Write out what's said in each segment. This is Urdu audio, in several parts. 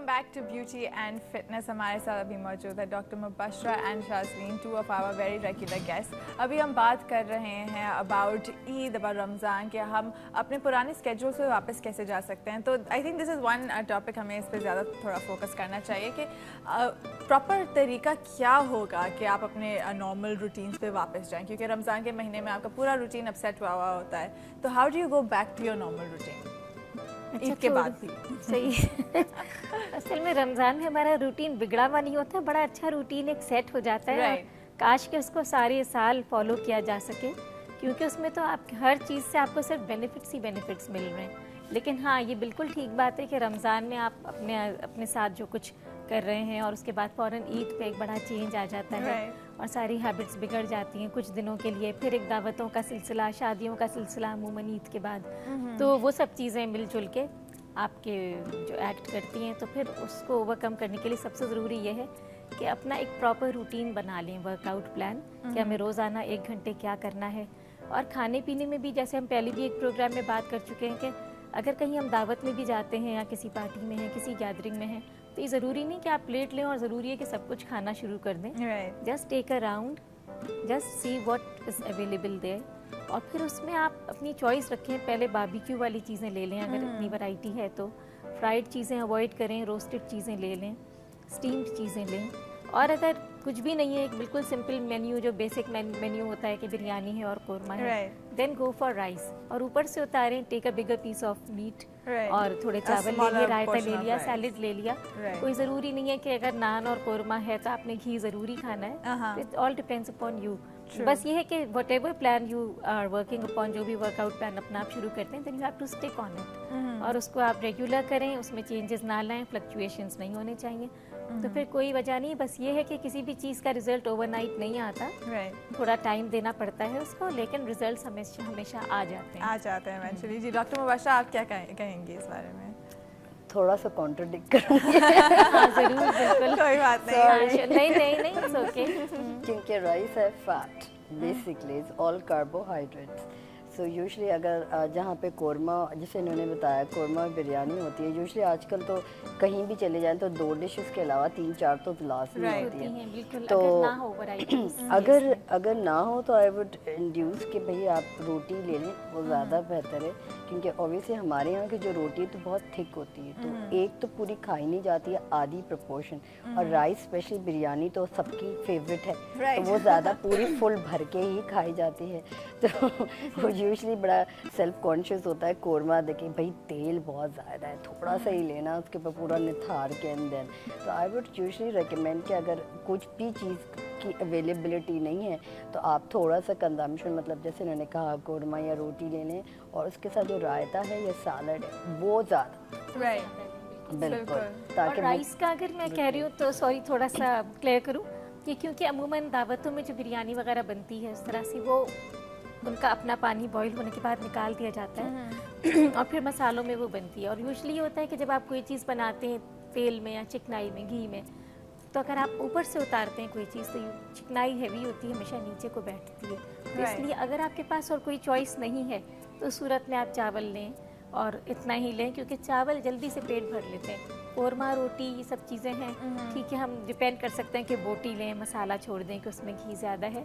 Welcome back to beauty and fitness. ہمارے ساتھ ابھی موجود ہے doctor Mubashira and Shazleen, two of our very regular guest. ابھی ہم بات کر رہے ہیں اباؤٹ عید, اباؤٹ رمضان, کہ ہم اپنے پرانے اسکیجول سے واپس کیسے جا سکتے ہیں. تو I think this is one topic, ہمیں اس پہ زیادہ تھوڑا فوکس کرنا چاہیے کہ پراپر طریقہ کیا ہوگا کہ آپ اپنے نارمل روٹینس پہ واپس جائیں, کیونکہ رمضان کے مہینے میں آپ کا پورا روٹین اپسیٹ ہوا ہوتا ہے. تو how do you go back to your normal routine Eid کے بعد بھی؟ صحیح. اصل میں رمضان میں ہمارا روٹین بگڑا ہوا نہیں ہوتا, بڑا اچھا روٹین ایک سیٹ ہو جاتا ہے. کاش کہ اس کو سارے سال فالو کیا جا سکے, کیونکہ اس میں تو آپ ہر چیز سے آپ کو صرف بینیفٹس ہی بینیفٹس مل رہے ہیں. لیکن ہاں یہ بالکل ٹھیک بات ہے کہ رمضان میں آپ اپنے ساتھ جو کچھ کر رہے ہیں اور اس کے بعد فوراً عید پہ ایک بڑا چینج آ جاتا ہے اور ساری ہیبٹس بگڑ جاتی ہیں کچھ دنوں کے لیے. پھر ایک دعوتوں کا سلسلہ, شادیوں کا سلسلہ عموماً عید کے بعد, تو وہ سب چیزیں مل جل کے آپ کے جو ایکٹ کرتی ہیں. تو پھر اس کو اوور کم کرنے کے لیے سب سے ضروری یہ ہے کہ اپنا ایک پراپر روٹین بنا لیں, ورک آؤٹ پلان, کہ ہمیں روزانہ 1 گھنٹے کیا کرنا ہے. اور کھانے پینے میں بھی جیسے ہم پہلے بھی ایک پروگرام میں بات کر چکے ہیں کہ اگر کہیں ہم دعوت میں بھی جاتے ہیں یا کسی پارٹی میں ہیں, کسی گیدرنگ میں ہیں, تو یہ ضروری نہیں کہ آپ پلیٹ لیں اور ضروری ہے کہ سب کچھ کھانا شروع کر دیں. Just take a round, just see what is available there, اور پھر اس میں آپ اپنی چوائس رکھیں. پہلے باربیکیو والی چیزیں لے لیں اگر اتنی ورائٹی ہے تو, فرائیڈ چیزیں اوائڈ کریں, روسٹڈ چیزیں لے لیں, اسٹیمڈ چیزیں لیں. اور اگر کچھ بھی نہیں ہے, ایک بالکل سمپل مینیو جو بیسک مینیو ہوتا ہے کہ بریانی ہے اور قورمہ ہے, دین گو فار رائس, اور اوپر سے اتاریں ٹیک اے بگر پیس آف میٹ, اور تھوڑے چاول لے لیے, رائتا لے لیا, سیلڈ لے لیا. کوئی ضروری نہیں ہے کہ اگر نان اور قورمہ ہے تو آپ نے گھی ضروری کھانا ہے. It all depends upon you. بس یہ ہے کہ whatever plan you are working upon, جو بھی ورک آؤٹ پلان اپنا آپ شروع کرتے ہیں, then you have to stick on it, اور اس کو آپ ریگولر کریں, اس میں چینجز نہ لائیں, فلکچویشنس نہیں ہونے چاہیے. تو پھر کوئی وجہ نہیں, بس یہ ہے کہ کسی بھی چیز کا رزلٹ اوور نائٹ نہیں آتا, تھوڑا ٹائم دینا پڑتا ہے اس کو, لیکن ریزلٹس ہمیشہ آ جاتے ہیں ایونچولی. جی ڈاکٹر مبشرہ, آپ کیا کہیں گے اس بارے میں؟ تھوڑا سا کانٹرڈکٹ کروں گی. ہاں ضرور, بالکل, کوئی بات نہیں, نہیں, اوکے. کیونکہ رائس ہے fat, basically is all carbohydrates. So usually اگر جہاں پہ قورمہ, جسے انہوں نے بتایا قورمہ بریانی ہوتی ہے, یوزلی آج کل تو کہیں بھی چلے جائیں تو 2 ڈشز کے علاوہ 3-4 تو لازمی ہوتی ہیں. تو اگر نہ ہو تو آئی وڈ انڈیوس کہ بھئی آپ روٹی لے لیں, وہ زیادہ بہتر ہے. کیونکہ اوبیسلی ہمارے یہاں کی جو روٹی ہے تو بہت تھک ہوتی ہے, تو ایک تو پوری کھائی نہیں جاتی ہے, آدھی پرپورشن. اور رائس اسپیشلی بریانی تو سب کی فیوریٹ ہے, تو وہ زیادہ پوری فل بھر کے ہی کھائی جاتی ہے. تو وہ یوزلی بڑا سیلف کانشیس ہوتا ہے قورمہ دیکھیں بھائی تیل بہت زیادہ ہے, تھوڑا سا ہی لینا, اس کے اوپر پورا نتھار کے اندر. تو آئی وڈ یوزلی ریکمینڈ کہ اگر کچھ بھی چیز کی اویلیبلٹی نہیں ہے تو آپ تھوڑا سا کنزمپشن, مطلب جیسے انہوں نے کہا قورمہ یا روٹی لے لیں, اور اس کے ساتھ جو رائتا ہے یا سیلڈ ہے وہ زیادہ. بالکل. اور رائس کا اگر میں کہہ رہی ہوں تو سوری تھوڑا سا کلیئر کروں کہ کیونکہ عموماً دعوتوں میں جو بریانی وغیرہ بنتی ہے اس طرح سے, وہ ان کا اپنا پانی بوائل ہونے کے بعد نکال دیا جاتا ہے اور پھر مسالوں میں وہ بنتی ہے. اور یوزلی یہ ہوتا ہے کہ جب آپ کوئی چیز بناتے ہیں تیل میں یا چکنائی میں, گھی میں, تو اگر آپ اوپر سے اتارتے ہیں کوئی چیز تو چکنائی ہیوی ہوتی ہے, ہمیشہ نیچے کو بیٹھتی ہے. تو اس لیے اگر آپ کے پاس اور کوئی چوائس نہیں ہے تو اس صورت میں آپ چاول لیں اور اتنا ہی لیں, کیونکہ چاول جلدی سے پیٹ بھر لیتے ہیں. قورمہ, روٹی, یہ سب چیزیں ہیں, ٹھیک ہے, ہم ڈپینڈ کر سکتے ہیں کہ بوٹی لیں, مسالہ چھوڑ دیں کہ اس میں گھی زیادہ ہے.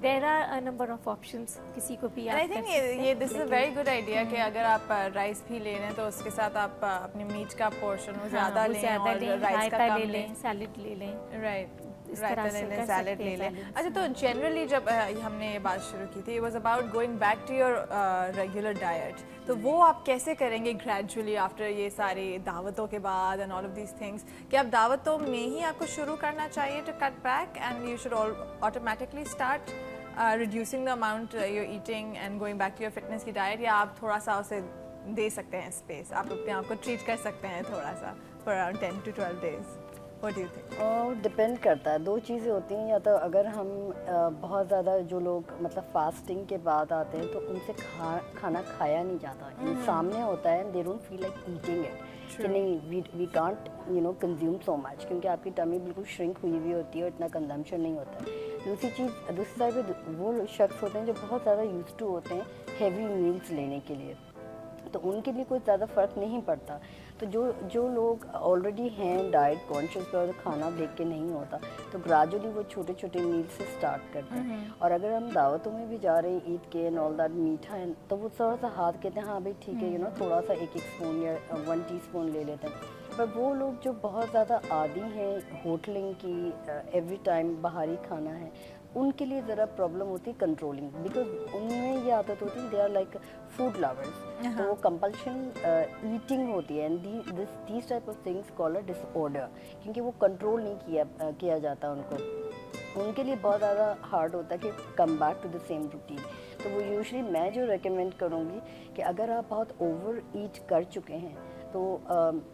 There are a number of options, کسی کو بھی. آئی تھنک یہ this is a very good idea کہ اگر آپ رائس بھی لے رہے ہیں تو اس کے ساتھ آپ اپنے میٹ کا پورشن وہ زیادہ لیں, اور رائس کا کم لیں, سیلڈ لے لیں, رائتا لے لیں, سیلڈ لے لیں. اچھا, تو جنرلی جب ہم نے یہ بات شروع کی تھی, it was about going back to your regular diet, تو وہ آپ کیسے کریں گے گریجولی آفٹر یہ ساری دعوتوں کے بعد and all of these things, کہ آپ دعوتوں میں ہی آپ کو شروع کرنا چاہیے to cut back, and you should automatically start reducing the amount you're eating and going back to your fitness کی ڈائٹ, یا آپ تھوڑا سا اسے دے سکتے ہیں اسپیس, آپ اپنے آپ کو ٹریٹ کر سکتے ہیں تھوڑا سا for around 10 to 12 days? What do you think? Depend کرتا ہے, 2 چیزیں ہوتی ہیں. یا تو اگر ہم بہت زیادہ جو لوگ مطلب فاسٹنگ کے بعد آتے ہیں تو ان سے کھانا کھایا نہیں جاتا, سامنے ہوتا ہے, they don't feel like eating it, کہ نہیں وی کانٹ کنزیوم سو مچ, کیونکہ آپ کی ٹمی بالکل شرنک ہوئی ہوئی ہوتی ہے اور اتنا کنزمپشن نہیں ہوتا ہے. دوسری سائڈ پہ وہ شخص ہوتے ہیں جو بہت زیادہ یوز ٹو ہوتے ہیں ہیوی میلس لینے کے لیے, تو ان کے لیے کوئی زیادہ فرق نہیں پڑتا. تو جو لوگ آلریڈی ہیں ڈائٹ کانشیس پہ اور کھانا دیکھ کے نہیں ہوتا تو گریجولی وہ چھوٹے چھوٹے میل سے اسٹارٹ کرتے ہیں. اور اگر ہم دعوتوں میں بھی جا رہے ہیں عید کے اینڈ آل دیٹ میٹھا ہے تو وہ تھوڑا سا ہاتھ کہتے ہیں ہاں بھائی ٹھیک ہے تھوڑا سا ایک اسپون یا 1 ٹی اسپون لے لیتے ہیں. پر وہ لوگ جو بہت زیادہ عادی ہیں ہوٹلنگ کی ایوری ٹائم باہری کھانا ہے ان کے لیے ذرا پرابلم ہوتی ہے کنٹرولنگ, بیکاز ان میں یہ عادت ہوتی ہے they are like food lovers, تو وہ کمپلشن ایٹنگ ہوتی ہے and these type of things call a disorder, کیونکہ وہ کنٹرول نہیں کیا جاتا ان کو. ان کے لیے بہت زیادہ ہارڈ ہوتا ہے کہ come back to the same routine. تو وہ یوزلی میں جو ریکمینڈ کروں گی کہ اگر آپ بہت اوور ایٹ کر چکے ہیں تو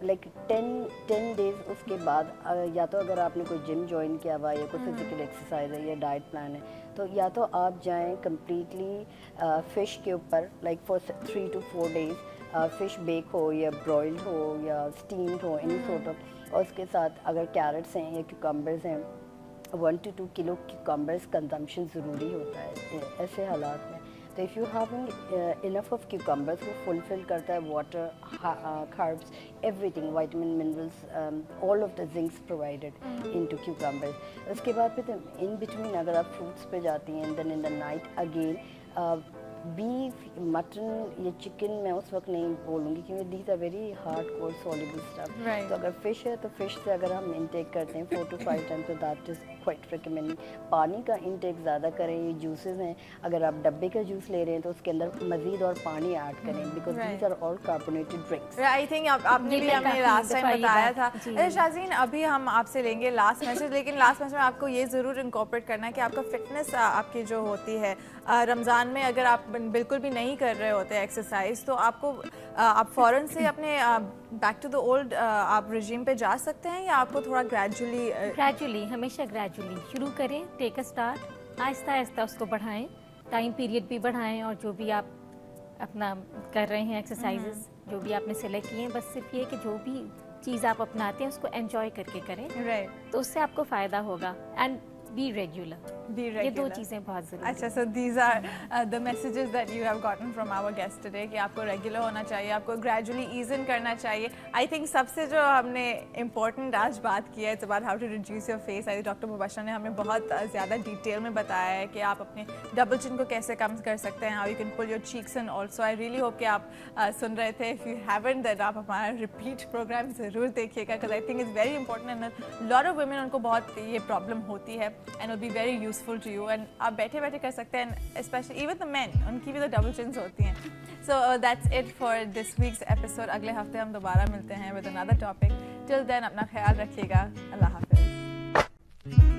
لائک 10 ڈیز اس کے بعد یا تو اگر آپ نے کوئی جم جوائن کیا ہوا یا کوئی فزیکل ایکسرسائز ہے یا ڈائٹ پلان ہے تو یا تو آپ جائیں کمپلیٹلی فش کے اوپر like for 3 to 4 days fish bake ہو یا برائلڈ ہو یا اسٹیمڈ ہو اینی سورٹ آف, اور اس کے ساتھ اگر کیرٹس ہیں یا کیوکمبرز ہیں 1 to 2 کلو کیوکمبرز کنزمپشن ضروری ہوتا ہے ایسے حالات میں. تو if you having enough of cucumbers وہ فلفل کرتا ہے water, carbs, everything, vitamin, minerals, all of the zincs provided in two cucumbers. اس کے بعد پھر ان بٹوین اگر آپ فروٹس پہ جاتی ہیں then in the night again beef, mutton یا چکن میں اس وقت نہیں بولوں گی کیونکہ these are very hard core soluble stuff. تو اگر فش ہے تو فش سے اگر ہم انٹیک کرتے ہیں 4 to 5 times تو دیٹ از کوائٹ ریکمینڈنگ. پانی کا انٹیک زیادہ کریں. یہ جوسز ہیں اگر آپ ڈبے کا جوس لے رہے ہیں تو اس کے اندر مزید اور پانی ایڈ کریں because these are all carbonated drinks. I think آپ نے بھی ہمیں لاسٹ ٹائم بتایا تھا. شازین ابھی ہم آپ سے لیں گے لاسٹ میسج, لیکن لاسٹ میسج میں آپ کو یہ ضرور انکارپوریٹ کرنا ہے کہ آپ کا فٹنس آپ کی جو ہوتی ہے رمضان میں اگر آپ بالکل بھی نہیں کر رہے ہوتے ایکسرسائز تو آپ فوراً سے اپنے بیک ٹو دا اولڈ آپ رجیم پہ جا سکتے ہیں یا آپ کو تھوڑا گریجولی ہمیشہ گریجولی شروع کریں, ٹیک اے اسٹارٹ, آہستہ آہستہ اس کو بڑھائیں, ٹائم پیریڈ بھی بڑھائیں اور جو بھی آپ اپنا کر رہے ہیں ایکسرسائزز جو بھی آپ نے سلیکٹ کیے ہیں بس صرف یہ کہ جو بھی چیز آپ اپناتے ہیں اس کو انجوائے کر کے کریں تو اس سے آپ کو فائدہ ہوگا. اینڈ بی ریگولر, یہ 2 چیزیں بہت ضروری ہیں. اچھا, so these are the messages that you have gotten from our guest today کہ آپ کو ریگولر ہونا چاہیے, آپ کو گریجولی ایز ان کرنا چاہیے. آئی تھنک سب سے جو ہم نے امپورٹنٹ آج بات کی ہے it's about how to reduce your face. I doctor Mubashira نے ہمیں بہت زیادہ ڈیٹیل میں بتایا ہے کہ آپ اپنے ڈبل چن کو کیسے کم کر سکتے ہیں, how you can pull your cheeks in also. I really hope کہ آپ سن رہے تھے. اف یو ہیونٹ دین آپ ہمارا ریپیٹ پروگرام ضرور دیکھیے گا because I think it's very important and lot of women ان کو بہت یہ پرابلم ہوتی ہے and will be very useful to you. اینڈ آپ بیٹھے بیٹھے کر سکتے ہیں, اسپیشلی ایون دا مین, ان کی بھی تو ڈبل چنس ہوتی ہیں. So that's it for this wax episode. اگلے ہفتے ہم دوبارہ ملتے ہیں ود another ٹاپک. ٹل دین اپنا خیال رکھیے گا. اللہ حافظ.